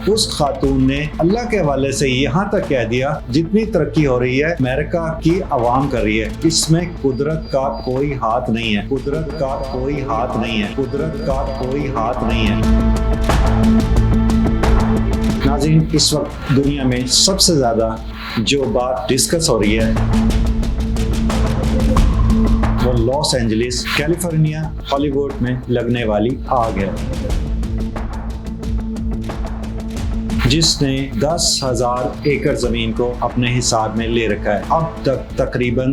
اس خاتون نے اللہ کے حوالے سے یہاں تک کہہ دیا جتنی ترقی ہو رہی ہے امریکہ کی عوام کر رہی ہے، اس میں قدرت کا کوئی ہاتھ نہیں ہے، قدرت کا کوئی ہاتھ نہیں ہے، قدرت کا کوئی ہاتھ نہیں ہے۔ ناظرین، اس وقت دنیا میں سب سے زیادہ جو بات ڈسکس ہو رہی ہے وہ لاس اینجلس کیلیفورنیا ہالی ووڈ میں لگنے والی آگ ہے، جس نے 10,000 ایکڑ زمین کو اپنے حساب میں لے رکھا ہے۔ اب تک تقریباً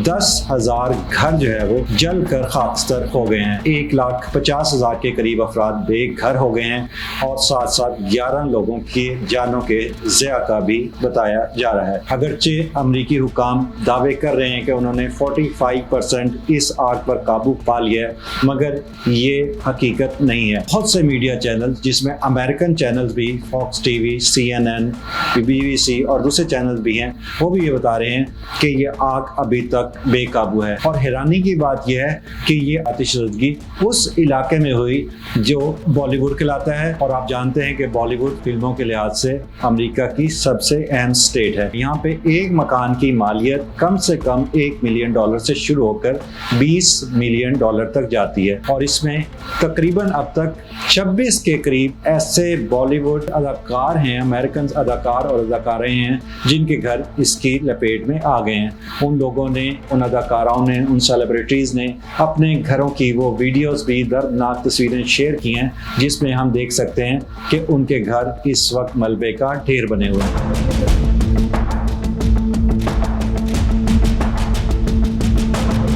10,000 گھر جو ہے وہ جل کر خاکستر ہو گئے ہیں، 1,50,000 کے قریب افراد بے گھر ہو گئے ہیں، اور ساتھ ساتھ 11 لوگوں کی جانوں کے ضیاع کا بھی بتایا جا رہا ہے۔ اگرچہ امریکی حکام دعوے کر رہے ہیں کہ انہوں نے 45% اس آگ پر قابو پا لیا ہے، مگر یہ حقیقت نہیں ہے۔ بہت سے میڈیا چینل، جس میں امریکن چینلز بھی، Fox T V, CNN، BBC اور دوسرے چینل بھی ہیں، وہ بھی یہ بتا رہے ہیں کہ یہ آگ ابھی تک بے قابو ہے۔ اور حیرانی کی بات یہ ہے کہ یہ آتش زدگی اس علاقے میں ہوئی جو بالی ووڈ کہلاتا ہے، اور آپ جانتے ہیں کہ بالی ووڈ فلموں کے لحاظ سے امریکہ کی سب سے اہم سٹیٹ ہے۔ یہاں پہ ایک مکان کی مالیت کم سے کم $1 ملین سے شروع ہو کر $20 ملین تک جاتی ہے، اور اس میں تقریباً اب تک 26 کے قریب ایسے بالی ووڈ اداکار ہیں، امریکن اداکار اور اداکاریں ہیں جن کے گھر اس کی لپیٹ میں آ گئے ہیں۔ ان لوگوں نے، ان اداکاراؤں نے، ان سیلیبریٹیز نے اپنے گھروں کی وہ ویڈیوز بھی، دردناک تصویریں شیئر کی ہیں، جس میں ہم دیکھ سکتے ہیں کہ ان کے گھر اس وقت ملبے کا ڈھیر بنے ہوئے ہیں۔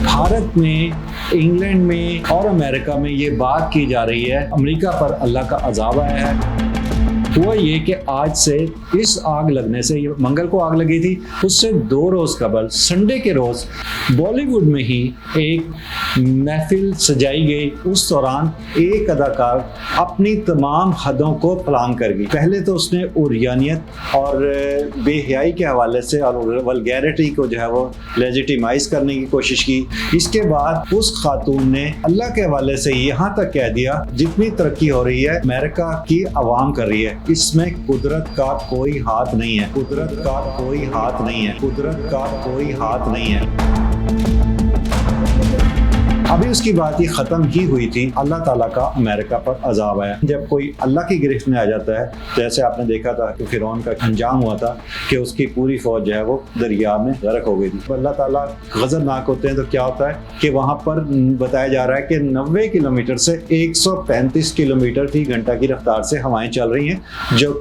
بھارت میں، انگلینڈ میں اور امریکہ میں یہ بات کی جا رہی ہے، امریکہ پر اللہ کا عذاب آیا ہے۔ وہ یہ کہ آج سے اس آگ لگنے سے، یہ منگل کو آگ لگی تھی، اس سے 2 روز قبل سنڈے کے روز بالی ووڈ میں ہی ایک محفل سجائی گئی۔ اس دوران ایک اداکار اپنی تمام حدوں کو پلان کر گئی۔ پہلے تو اس نے عریانیت اور بے حیائی کے حوالے سے اور ولگیرٹی کو جو ہے وہ لیجیٹیمائز کرنے کی کوشش کی۔ اس کے بعد اس خاتون نے اللہ کے حوالے سے یہاں تک کہہ دیا جتنی ترقی ہو رہی ہے امریکہ کی عوام کر رہی ہے، اس میں قدرت کا کوئی ہاتھ نہیں ہے، قدرت کا کوئی ہاتھ نہیں ہے، قدرت کا کوئی ہاتھ نہیں ہے۔ ابھی اس کی بات یہ ختم ہی ہوئی تھی، اللہ تعالیٰ کا امریکہ پر عذاب آیا۔ جب کوئی اللہ کی گرفت میں آ جاتا ہے، جیسے آپ نے دیکھا تھا کہ فرعون کا انجام ہوا تھا کہ اس کی پوری فوج جو ہے وہ دریا میں غرق ہو گئی تھی۔ اللہ تعالیٰ غضبناک ہوتے ہیں تو کیا ہوتا ہے کہ وہاں پر بتایا جا رہا ہے کہ 90 کلومیٹر سے 135 کلومیٹر فی گھنٹہ کی رفتار سے ہوائیں چل رہی ہیں،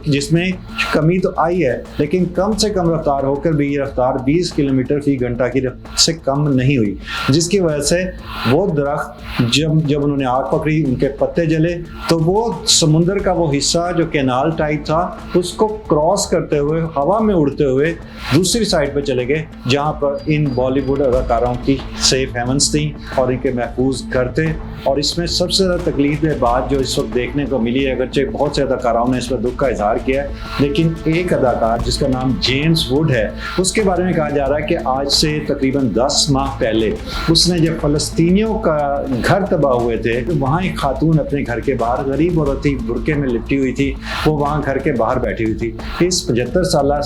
جس میں کمی تو آئی ہے، لیکن کم سے کم رفتار ہو کر بھی یہ رفتار 20 کلومیٹر فی گھنٹہ کی سے کم نہیں ہوئی، جس کی وجہ سے وہ درخت جب انہوں نے آگ پکڑی، ان کے پتے جلے، تو وہ سمندر کا وہ حصہ جو کینال ٹائپ تھا اس کو کراس کرتے ہوئے ہوا میں اڑتے ہوئے دوسری سائڈ پہ چلے گئے، جہاں پر ان بالی ووڈ اداکاروں کی سیف ہیونس تھیں اور ان کے محفوظ گھر تھے۔ اور اس میں سب سے زیادہ تکلیف بات جو اس وقت دیکھنے کو ملی ہے، اگرچہ بہت سے اداکاراؤں نے اس پر دکھ کا اظہار کیا ہے، لیکن ایک اداکار جس کا نام جیمز ووڈ ہے، اس کے بارے میں کہا جا رہا ہے کہ آج سے تقریباً 10 ماہ پہلے اس نے جب فلسطینیوں کا گھر تباہ ہوئے تھے، وہاں ایک خاتون اپنے گھر کے باہر، غریب عورت تھی، برقعے میں لپٹی ہوئی تھی، وہ وہاں گھر کے باہر بیٹھی ہوئی تھی۔ اس 75 سالہ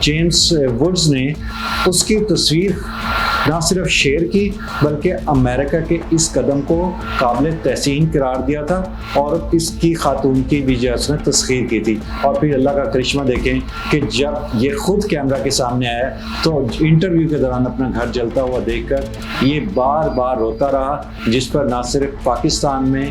جیمز ووڈز نے اس کی تصویر نہ صرف شیئر کی بلکہ امریکہ کے اس قدم کو قابل تحسین قرار دیا تھا، اور اس کی خاتون کی بھی جو اس نے تسخیر کی تھی۔ اور پھر اللہ کا کرشمہ دیکھیں کہ جب یہ خود کیمرہ کے سامنے آیا تو انٹرویو کے دوران اپنا گھر جلتا ہوا دیکھ کر یہ بار بار روتا رہا، جس پر نہ صرف پاکستان میں،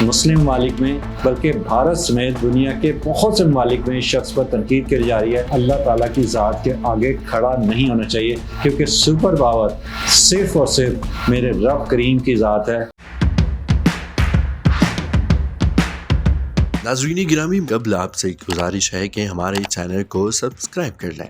مسلم ممالک میں، بلکہ بھارت سمیت دنیا کے بہت سے ممالک میں اس شخص پر تنقید کی جا رہی ہے۔ اللہ تعالیٰ کی ذات کے آگے کھڑا نہیں ہونا چاہیے، کیونکہ سپر پاور صرف اور صرف میرے رب کریم کی ذات ہے۔ ناظرین گرامی، قبل آپ سے ایک گزارش ہے کہ ہمارے چینل کو سبسکرائب کر لیں